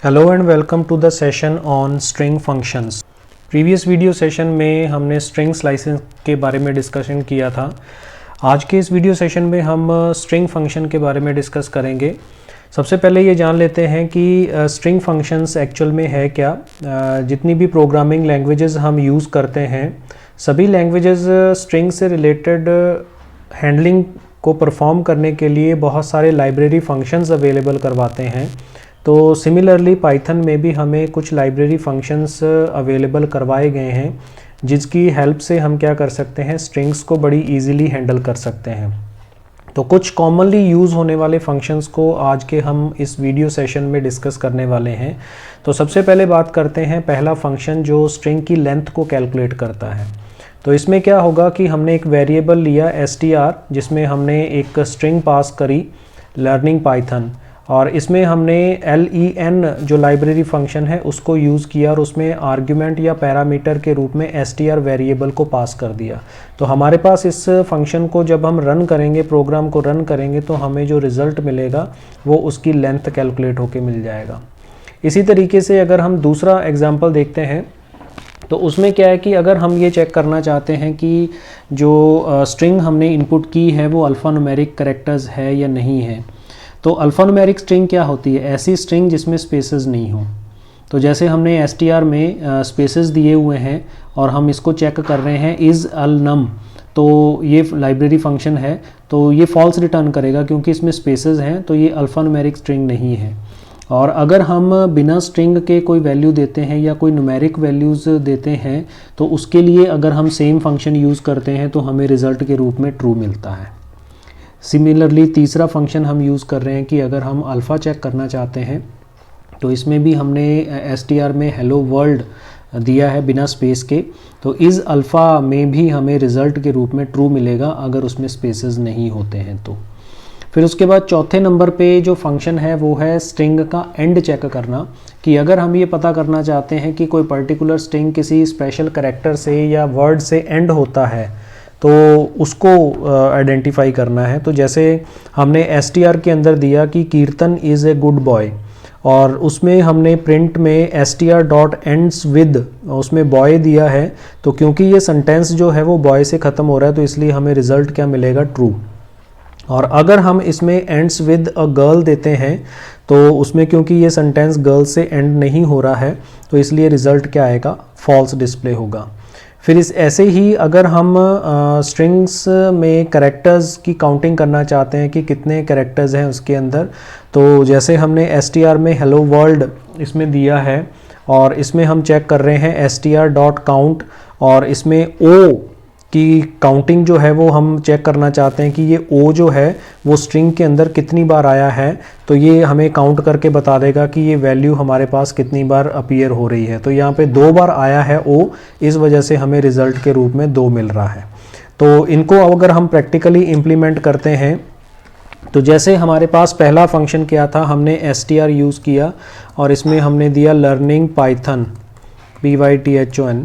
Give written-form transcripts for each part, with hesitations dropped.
Hello and welcome to the session on string functions. Previous video session में हमने string slicing के बारे में डिस्कशन किया था। आज के इस वीडियो सेशन में हम स्ट्रिंग फंक्शन के बारे में डिस्कस करेंगे। सबसे पहले ये जान लेते हैं कि स्ट्रिंग फंक्शंस एक्चुअल में है क्या। जितनी भी प्रोग्रामिंग लैंग्वेजेस हम यूज़ करते हैं, सभी लैंग्वेजेस स्ट्रिंग से रिलेटेड हैंडलिंग को परफॉर्म करने के लिए बहुत सारे लाइब्रेरी फंक्शंस अवेलेबल करवाते हैं। तो सिमिलरली पाइथन में भी हमें कुछ लाइब्रेरी फंक्शंस अवेलेबल करवाए गए हैं, जिसकी हेल्प से हम क्या कर सकते हैं, स्ट्रिंग्स को बड़ी इजीली हैंडल कर सकते हैं। तो कुछ कॉमनली यूज़ होने वाले फंक्शंस को आज के हम इस वीडियो सेशन में डिस्कस करने वाले हैं। तो सबसे पहले बात करते हैं पहला फंक्शन जो स्ट्रिंग की लेंथ को कैलकुलेट करता है। तो इसमें क्या होगा कि हमने एक वेरिएबल लिया str, जिसमें हमने एक स्ट्रिंग पास करी लर्निंग पाइथन, और इसमें हमने len जो लाइब्रेरी फंक्शन है उसको यूज़ किया और उसमें आर्ग्यूमेंट या पैरामीटर के रूप में str वेरिएबल को पास कर दिया। तो हमारे पास इस फंक्शन को जब हम रन करेंगे, प्रोग्राम को रन करेंगे, तो हमें जो रिज़ल्ट मिलेगा वो उसकी लेंथ कैलकुलेट होके मिल जाएगा। इसी तरीके से अगर हम दूसरा एग्जाम्पल देखते हैं तो उसमें क्या है कि अगर हम ये चेक करना चाहते हैं कि जो स्ट्रिंग हमने इनपुट की है वो अल्फ़ान्यूमेरिक कैरेक्टर्स है या नहीं है। तो अल्फ़ान्यूमेरिक स्ट्रिंग क्या होती है? ऐसी स्ट्रिंग जिसमें स्पेसेस नहीं हो। तो जैसे हमने str में स्पेसेस दिए हुए हैं और हम इसको चेक कर रहे हैं इज़ अल नम, तो ये लाइब्रेरी फंक्शन है, तो ये फॉल्स रिटर्न करेगा क्योंकि इसमें स्पेसेस हैं, तो ये अल्फ़ान्यूमेरिक स्ट्रिंग नहीं है। और अगर हम बिना स्ट्रिंग के कोई वैल्यू देते हैं या कोई न्यूमेरिक वैल्यूज़ देते हैं, तो उसके लिए अगर हम सेम फंक्शन यूज़ करते हैं तो हमें रिज़ल्ट के रूप में ट्रू मिलता है। सिमिलरली तीसरा फंक्शन हम यूज़ कर रहे हैं कि अगर हम अल्फ़ा चेक करना चाहते हैं, तो इसमें भी हमने str में हेलो वर्ल्ड दिया है बिना स्पेस के, तो इस अल्फ़ा में भी हमें रिज़ल्ट के रूप में ट्रू मिलेगा अगर उसमें स्पेसेस नहीं होते हैं तो। फिर उसके बाद चौथे नंबर पे जो फंक्शन है वो है स्ट्रिंग का एंड चेक करना, कि अगर हम ये पता करना चाहते हैं कि कोई पर्टिकुलर स्ट्रिंग किसी स्पेशल कैरेक्टर से या वर्ड से एंड होता है तो उसको आइडेंटिफाई करना है। तो जैसे हमने str के अंदर दिया कि कीर्तन इज़ ए गुड बॉय, और उसमें हमने प्रिंट में str डॉट एंड्स विद उसमें बॉय दिया है, तो क्योंकि ये सेंटेंस जो है वो बॉय से ख़त्म हो रहा है तो इसलिए हमें रिज़ल्ट क्या मिलेगा, ट्रू। और अगर हम इसमें एंड्स विद अ गर्ल देते हैं तो उसमें क्योंकि ये सेंटेंस गर्ल से एंड नहीं हो रहा है तो इसलिए रिज़ल्ट क्या आएगा, फॉल्स डिस्प्ले होगा। फिर इस ऐसे ही अगर हम स्ट्रिंग्स में कैरेक्टर्स की काउंटिंग करना चाहते हैं कि कितने कैरेक्टर्स हैं उसके अंदर, तो जैसे हमने str में हेलो वर्ल्ड इसमें दिया है और इसमें हम चेक कर रहे हैं str डॉट काउंट, और इसमें o की काउंटिंग जो है वो हम चेक करना चाहते हैं कि ये o जो है वो स्ट्रिंग के अंदर कितनी बार आया है, तो ये हमें काउंट करके बता देगा कि ये वैल्यू हमारे पास कितनी बार अपीयर हो रही है। तो यहाँ पे 2 बार आया है o, इस वजह से हमें रिज़ल्ट के रूप में 2 मिल रहा है। तो इनको अगर हम प्रैक्टिकली इम्प्लीमेंट करते हैं, तो जैसे हमारे पास पहला फंक्शन क्या था, हमने str यूज़ किया और इसमें हमने दिया लर्निंग पाइथन python,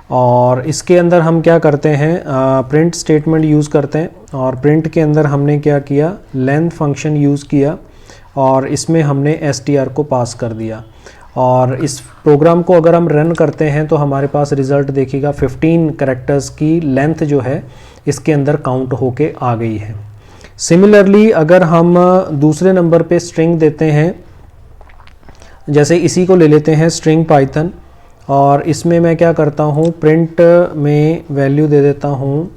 और इसके अंदर हम क्या करते हैं, प्रिंट स्टेटमेंट यूज़ करते हैं, और प्रिंट के अंदर हमने क्या किया, लेंथ फंक्शन यूज़ किया और इसमें हमने str को पास कर दिया। और इस प्रोग्राम को अगर हम रन करते हैं तो हमारे पास रिज़ल्ट देखिएगा 15 कैरेक्टर्स की लेंथ जो है इसके अंदर काउंट होके आ गई है। सिमिलरली अगर हम दूसरे नंबर पे स्ट्रिंग देते हैं, जैसे इसी को ले लेते हैं स्ट्रिंग पाइथन, और इसमें मैं क्या करता हूँ, प्रिंट में वैल्यू दे देता हूँ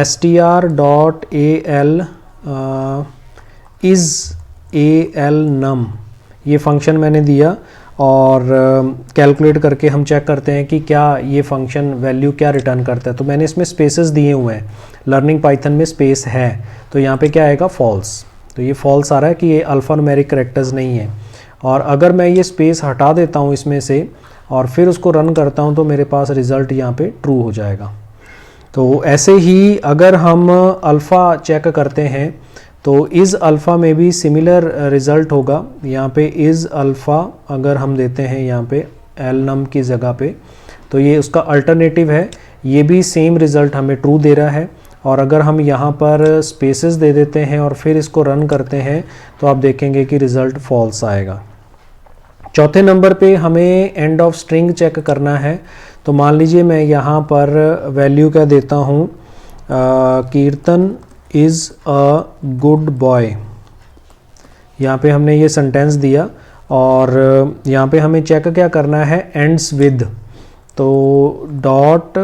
str dot al is al num, ये फंक्शन मैंने दिया और कैलकुलेट करके हम चेक करते हैं कि क्या ये फंक्शन वैल्यू क्या रिटर्न करता है। तो मैंने इसमें स्पेसेस दिए हुए हैं, लर्निंग पाइथन में स्पेस है, तो यहाँ पे क्या आएगा, फॉल्स। तो ये फॉल्स आ रहा है कि ये अल्फ़ान्यूमेरिक कैरेक्टर्स नहीं है। और अगर मैं ये स्पेस हटा देता हूँ इसमें से और फिर उसको रन करता हूँ तो मेरे पास रिज़ल्ट यहाँ पे ट्रू हो जाएगा। तो ऐसे ही अगर हम अल्फ़ा चेक करते हैं तो इज़ अल्फ़ा में भी सिमिलर रिज़ल्ट होगा। यहाँ पे इज़ अल्फ़ा अगर हम देते हैं यहाँ पे एल नम की जगह पे, तो ये उसका अल्टरनेटिव है, ये भी सेम रिज़ल्ट हमें ट्रू दे रहा है। और अगर हम यहाँ पर स्पेसेस दे देते हैं और फिर इसको रन करते हैं तो आप देखेंगे कि रिज़ल्ट फॉल्स आएगा। चौथे नंबर पे हमें एंड ऑफ स्ट्रिंग चेक करना है। तो मान लीजिए मैं यहाँ पर वैल्यू क्या देता हूँ, कीर्तन इज़ अ गुड बॉय। यहाँ पे हमने ये सेंटेंस दिया और यहाँ पे हमें चेक क्या करना है, एंड्स विद। तो डॉट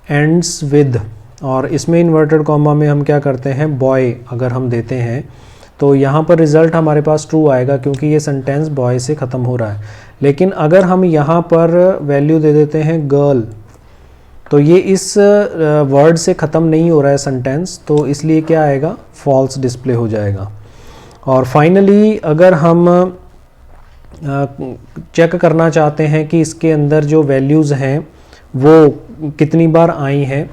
एंड्स विद, और इसमें इन्वर्टेड कॉमा में हम क्या करते हैं, बॉय अगर हम देते हैं तो यहाँ पर रिज़ल्ट हमारे पास ट्रू आएगा क्योंकि ये सेंटेंस बॉय से ख़त्म हो रहा है। लेकिन अगर हम यहाँ पर वैल्यू दे देते हैं गर्ल, तो ये इस वर्ड से ख़त्म नहीं हो रहा है सेंटेंस, तो इसलिए क्या आएगा, फॉल्स डिस्प्ले हो जाएगा। और फाइनली अगर हम चेक करना चाहते हैं कि इसके अंदर जो वैल्यूज़ हैं वो कितनी बार आई हैं,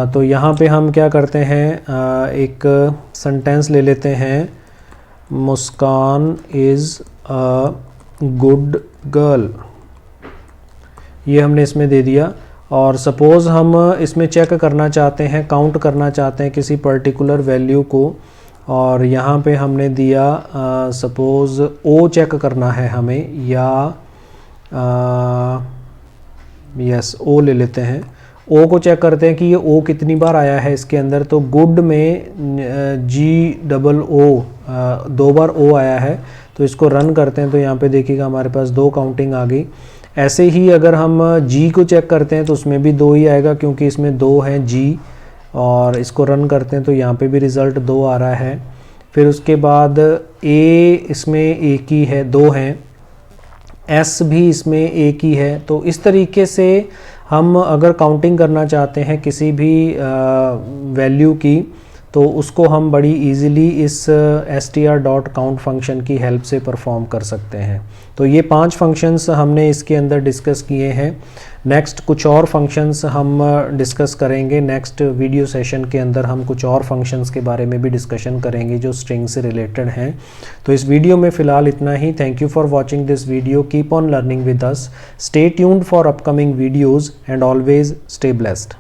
तो यहाँ पे हम क्या करते हैं, एक सेंटेंस ले लेते हैं, मुस्कान इज़ अ गुड गर्ल, ये हमने इसमें दे दिया। और सपोज़ हम इसमें चेक करना चाहते हैं, काउंट करना चाहते हैं किसी पर्टिकुलर वैल्यू को, और यहाँ पे हमने दिया सपोज़ ओ चेक करना है हमें, या यस ओ ले लेते हैं। ओ को चेक करते हैं कि ये ओ कितनी बार आया है इसके अंदर। तो गुड में GOO 2 बार ओ आया है, तो इसको रन करते हैं तो यहाँ पे देखिएगा हमारे पास 2 काउंटिंग आ गई। ऐसे ही अगर हम जी को चेक करते हैं तो उसमें भी 2 ही आएगा क्योंकि इसमें 2 हैं जी, और इसको रन करते हैं तो यहाँ पे भी रिज़ल्ट 2 आ रहा है। फिर उसके बाद ए इसमें एक ही है, 2 हैं, एस भी इसमें एक ही है। तो इस तरीके से हम अगर काउंटिंग करना चाहते हैं किसी भी वैल्यू की, तो उसको हम बड़ी इजीली इस str.count फंक्शन की हेल्प से परफॉर्म कर सकते हैं। तो ये 5 फंक्शंस हमने इसके अंदर डिस्कस किए हैं। नेक्स्ट कुछ और फंक्शंस हम डिस्कस करेंगे। नेक्स्ट वीडियो सेशन के अंदर हम कुछ और फंक्शंस के बारे में भी डिस्कशन करेंगे जो स्ट्रिंग से रिलेटेड हैं। तो इस वीडियो में फ़िलहाल इतना ही। Thank you for watching this video. Keep on learning with us. Stay tuned for upcoming videos and always stay blessed.